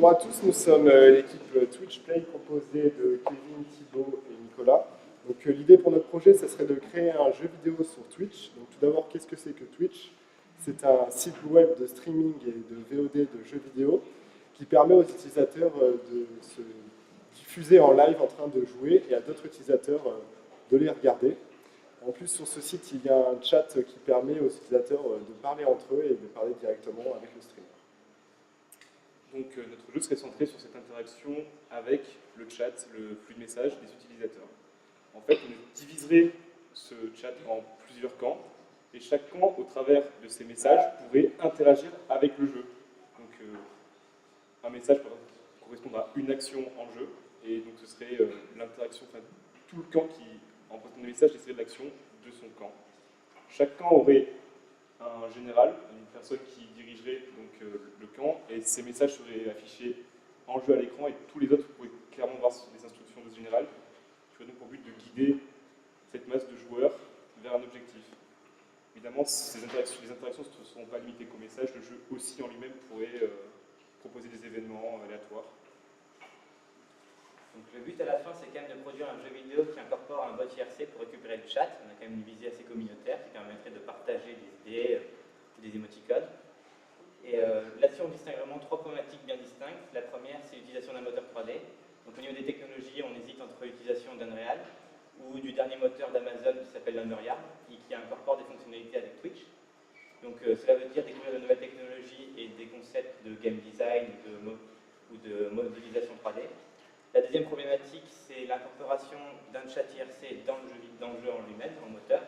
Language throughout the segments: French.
Bonjour à tous, nous sommes l'équipe Twitch Play composée de Kevin, Thibaut et Nicolas. Donc l'idée pour notre projet, ça serait de créer un jeu vidéo sur Twitch. Donc tout d'abord, qu'est-ce que c'est que Twitch? C'est un site web de streaming et de VOD de jeux vidéo qui permet aux utilisateurs de se diffuser en live en train de jouer et à d'autres utilisateurs de les regarder. En plus, sur ce site, il y a un chat qui permet aux utilisateurs de parler entre eux et de parler directement avec le streamer. Donc notre jeu serait centré sur cette interaction avec le chat, le flux de messages des utilisateurs. En fait, on diviserait ce chat en plusieurs camps, et chaque camp, au travers de ces messages, pourrait interagir avec le jeu. Donc un message pourrait correspondre à une action en jeu, et donc ce serait l'interaction, enfin tout le camp qui, en postant des messages, essaierait de l'action de son camp. Chaque camp aurait un général, une personne qui dirigerait donc, le camp, et ces messages seraient affichés en jeu à l'écran, et tous les autres pourraient clairement voir les instructions de ce général, qui aurait donc pour but de guider cette masse de joueurs vers un objectif. Évidemment, les interactions ne seront pas limitées qu'aux messages, le jeu aussi en lui-même pourrait proposer des événements aléatoires. Donc le but à la fin, c'est quand même de produire un jeu vidéo qui incorpore un bot IRC pour récupérer le chat. On a quand même une visée assez communautaire qui permettrait de partager des idées ou des émoticônes. Et là-dessus, on distingue vraiment trois problématiques bien distinctes. La première, c'est l'utilisation d'un moteur 3D. Donc au niveau des technologies, on hésite entre l'utilisation d'Unreal ou du dernier moteur d'Amazon qui s'appelle Unreal et qui incorpore des fonctionnalités avec Twitch. Donc cela veut dire découvrir de nouvelles technologies et des concepts de game design ou de modélisation 3D. La deuxième problématique, c'est l'incorporation d'un chat IRC dans le jeu en lui-même, en moteur.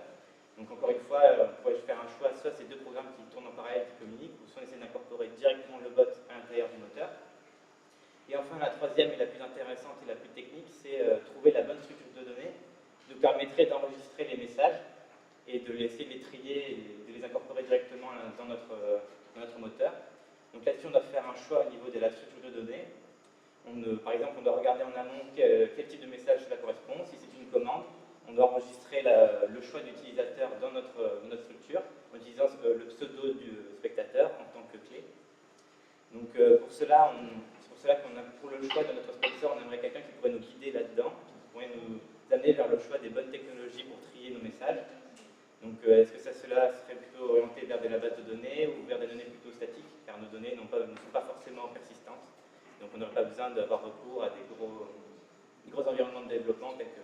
Donc encore une fois, on pourrait faire un choix, soit c'est deux programmes qui tournent en parallèle, qui communiquent, ou soit on essaie d'incorporer directement le bot à l'intérieur du moteur. Et enfin, la troisième et la plus intéressante et la plus technique, c'est trouver la bonne structure de données qui nous permettrait d'enregistrer les messages et de laisser les trier et de les incorporer directement dans notre moteur. Donc là-dessus, on doit faire un choix au niveau de la structure de données. Par exemple, on doit regarder en amont quel type de message cela correspond. Si c'est une commande, on doit enregistrer le choix d'utilisateur dans notre structure en utilisant le pseudo du spectateur en tant que clé. Donc c'est pour cela pour le choix de notre sponsor, on aimerait quelqu'un qui pourrait nous guider là-dedans, qui pourrait nous amener vers le choix des bonnes technologies pour trier nos messages. Donc est-ce que cela serait plutôt orienté vers de la base de données ou vers des données plutôt statiques, car nos données ne sont pas forcément persistantes. Donc on n'aurait pas besoin d'avoir recours à des gros environnements de développement tels que